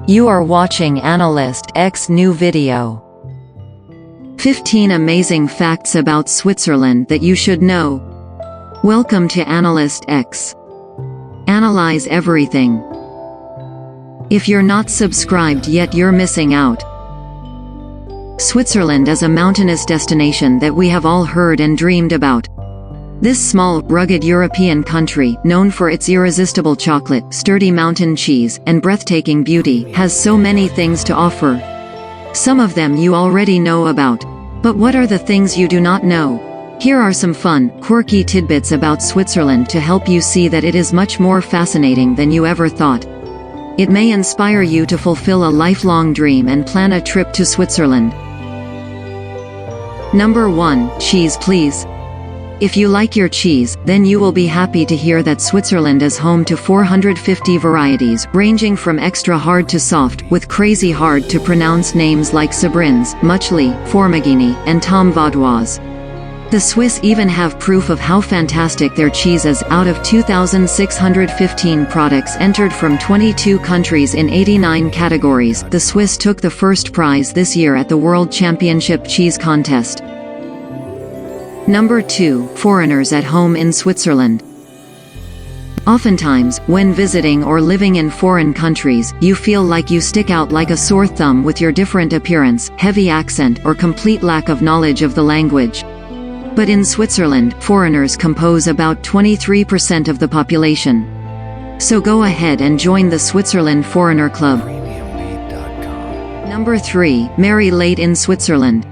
You are watching AnalystX new video. 15 amazing facts about Switzerland that you should know. Welcome to AnalystX. Analyze everything. If you're not subscribed yet, you're missing out. Switzerland is a mountainous destination that we have all heard and dreamed about. This small, rugged European country, known for its irresistible chocolate, sturdy mountain cheese, and breathtaking beauty, has so many things to offer. Some of them you already know about. But what are the things you do not know? Here are some fun, quirky tidbits about Switzerland to help you see that it is much more fascinating than you ever thought. It may inspire you to fulfill a lifelong dream and plan a trip to Switzerland. Number 1, cheese please. If you like your cheese, then you will be happy to hear that Switzerland is home to 450 varieties, ranging from extra hard to soft, with crazy hard to pronounce names like Sabrins, Muchli, Formagini, and Tom Vaudoise. The Swiss even have proof of how fantastic their cheese is. Out of 2,615 products entered from 22 countries in 89 categories, the Swiss took the first prize this year at the World Championship Cheese Contest. Number 2, foreigners at home in Switzerland. Oftentimes, when visiting or living in foreign countries, you feel like you stick out like a sore thumb with your different appearance, heavy accent, or complete lack of knowledge of the language. But in Switzerland, foreigners compose about 23% of the population. So go ahead and join the Switzerland Foreigner Club. Number 3, marry late in Switzerland.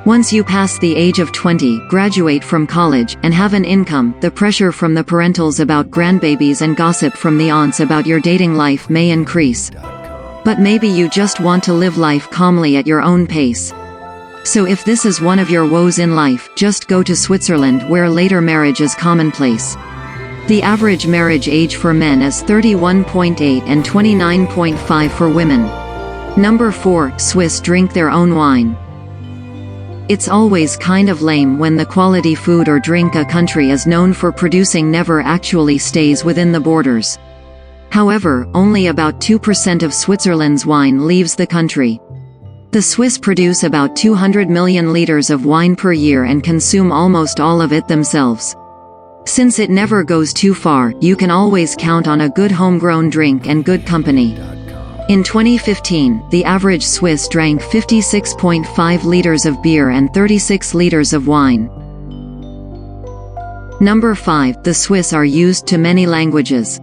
Once you pass the age of 20, graduate from college, and have an income, the pressure from the parentals about grandbabies and gossip from the aunts about your dating life may increase. But maybe you just want to live life calmly at your own pace. So if this is one of your woes in life, just go to Switzerland, where later marriage is commonplace. The average marriage age for men is 31.8 and 29.5 for women. Number 4, Swiss drink their own wine. It's always kind of lame when the quality food or drink a country is known for producing never actually stays within the borders. However, only about 2% of Switzerland's wine leaves the country. The Swiss produce about 200 million liters of wine per year and consume almost all of it themselves. Since it never goes too far, you can always count on a good homegrown drink and good company. In 2015, the average Swiss drank 56.5 liters of beer and 36 liters of wine. Number 5, the Swiss are used to many languages.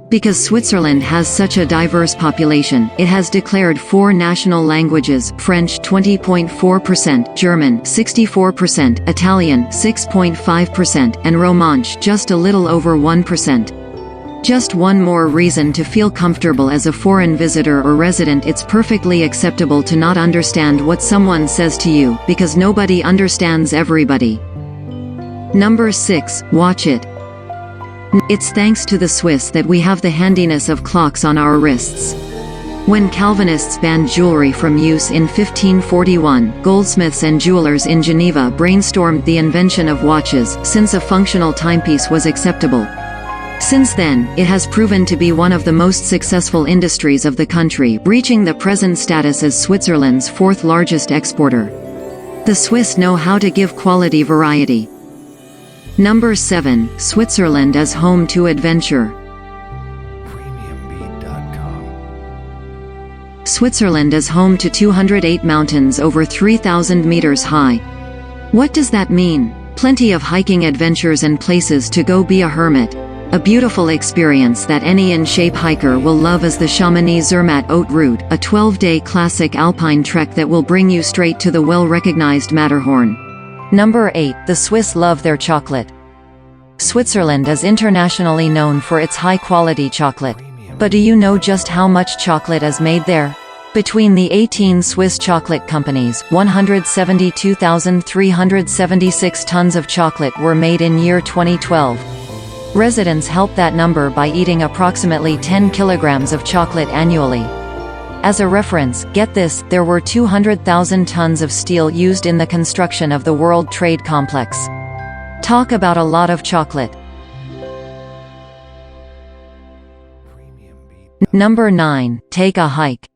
Because Switzerland has such a diverse population, it has declared 4 national languages: French 20.4%, German 64%, Italian 6.5%, and Romansh just a little over 1%. Just one more reason to feel comfortable as a foreign visitor or resident. It's perfectly acceptable to not understand what someone says to you, because nobody understands everybody. Number 6, watch it. It's thanks to the Swiss that we have the handiness of clocks on our wrists. When Calvinists banned jewelry from use in 1541, goldsmiths and jewelers in Geneva brainstormed the invention of watches, since a functional timepiece was acceptable. Since then, it has proven to be one of the most successful industries of the country, reaching the present status as Switzerland's 4th largest exporter. The Swiss know how to give quality variety. Number 7, Switzerland is home to adventure. Switzerland is home to 208 mountains over 3,000 meters high. What does that mean? Plenty of hiking adventures and places to go be a hermit. A beautiful experience that any in-shape hiker will love is the Chamonix-Zermatt Haute Route, a 12-day classic alpine trek that will bring you straight to the well-recognized Matterhorn. Number 8, the Swiss love their chocolate. Switzerland is internationally known for its high-quality chocolate. But do you know just how much chocolate is made there? Between the 18 Swiss chocolate companies, 172,376 tons of chocolate were made in year 2012. Residents help that number by eating approximately 10 kilograms of chocolate annually. As a reference, get this, there were 200,000 tons of steel used in the construction of the World Trade Complex. Talk about a lot of chocolate. Number 9. Take a hike.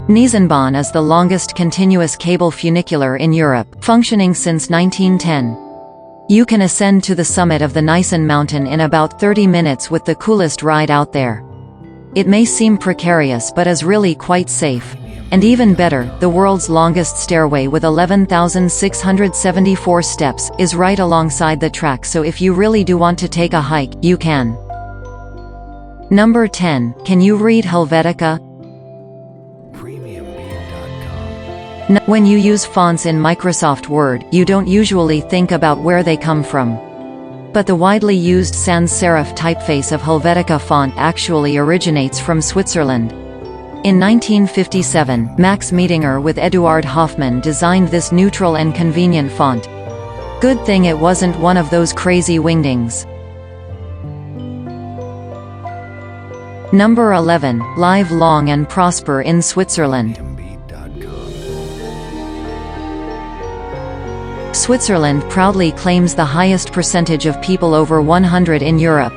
Eisenbahn is the longest continuous cable funicular in Europe, functioning since 1910. You can ascend to the summit of the Nissen mountain in about 30 minutes with the coolest ride out there. It may seem precarious but is really quite safe. And even better, the world's longest stairway with 11,674 steps is right alongside the track, so if you really do want to take a hike, you can. Number 10. Can you read Helvetica? When you use fonts in Microsoft Word, you don't usually think about where they come from. But the widely used sans serif typeface of Helvetica font actually originates from Switzerland. In 1957, Max Miedinger with Eduard Hoffmann designed this neutral and convenient font. Good thing it wasn't one of those crazy wingdings. Number 11. Live long and prosper in Switzerland. Switzerland proudly claims the highest percentage of people over 100 in Europe.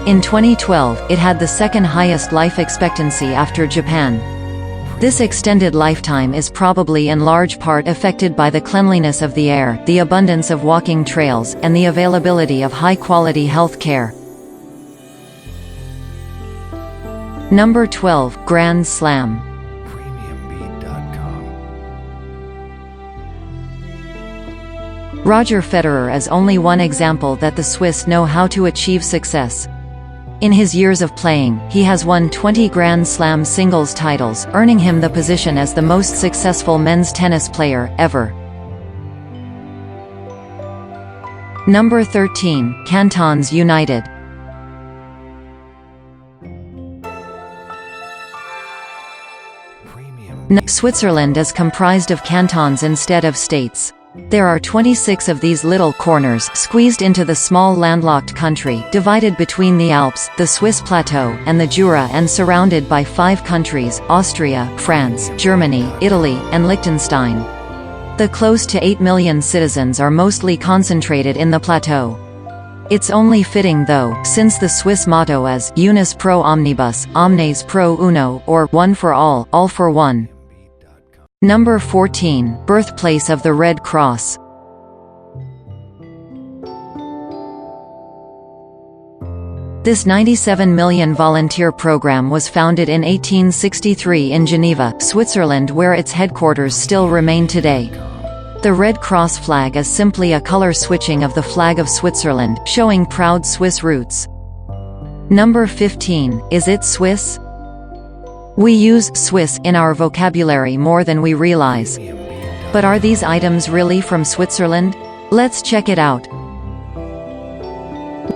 In 2012, it had the second highest life expectancy after Japan. This extended lifetime is probably in large part affected by the cleanliness of the air, the abundance of walking trails, and the availability of high-quality health care. Number 12. Grand Slam. Roger Federer is only one example that the Swiss know how to achieve success. In his years of playing, he has won 20 Grand Slam singles titles, earning him the position as the most successful men's tennis player ever. Number 13. Cantons United. Switzerland is comprised of cantons instead of states. There are 26 of these little corners squeezed into the small landlocked country, divided between the Alps, the Swiss plateau, and the Jura, and surrounded by 5 countries: Austria, France, Germany, Italy, and Liechtenstein. The close to 8 million citizens are mostly concentrated in the plateau. It's only fitting though, since the Swiss motto is Unus pro omnibus, omnes pro uno, or one for all for one. Number 14. Birthplace of the Red Cross. This 97 million volunteer program was founded in 1863 in Geneva, Switzerland, where its headquarters still remain today. The Red Cross flag is simply a color switching of the flag of Switzerland, showing proud Swiss roots. Number 15. Is it Swiss? We use Swiss in our vocabulary more than we realize. But are these items really from Switzerland? Let's check it out.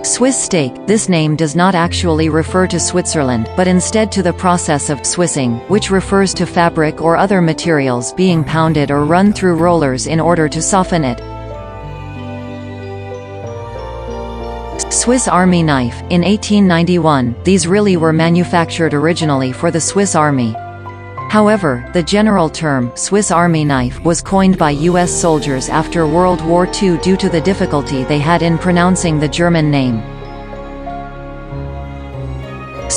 Swiss steak. This name does not actually refer to Switzerland, but instead to the process of Swissing, which refers to fabric or other materials being pounded or run through rollers in order to soften it. Swiss Army knife. In 1891, these really were manufactured originally for the Swiss Army. However, the general term, Swiss Army knife, was coined by U.S. soldiers after World War II due to the difficulty they had in pronouncing the German name.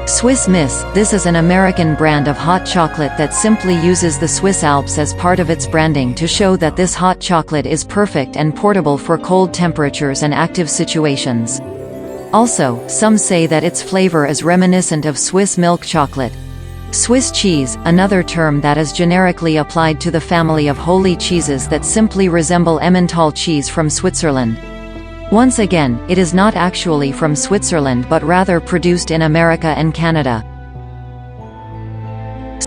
Swiss Miss. This is an American brand of hot chocolate that simply uses the Swiss Alps as part of its branding to show that this hot chocolate is perfect and portable for cold temperatures and active situations. Also, some say that its flavor is reminiscent of Swiss milk chocolate. Swiss cheese, another term that is generically applied to the family of holy cheeses that simply resemble Emmental cheese from Switzerland. Once again, it is not actually from Switzerland but rather produced in America and Canada.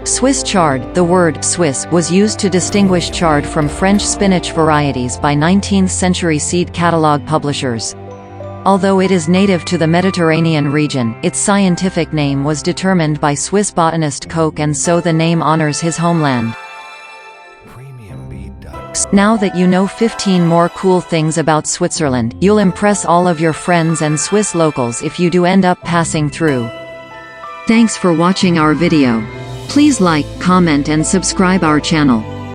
Swiss chard. The word Swiss was used to distinguish chard from French spinach varieties by 19th-century seed catalog publishers. Although it is native to the Mediterranean region, its scientific name was determined by Swiss botanist Koch, and so the name honors his homeland. Now that you know 15 more cool things about Switzerland, you'll impress all of your friends and Swiss locals if you do end up passing through. Thanks for watching our video. Please like, comment and subscribe our channel.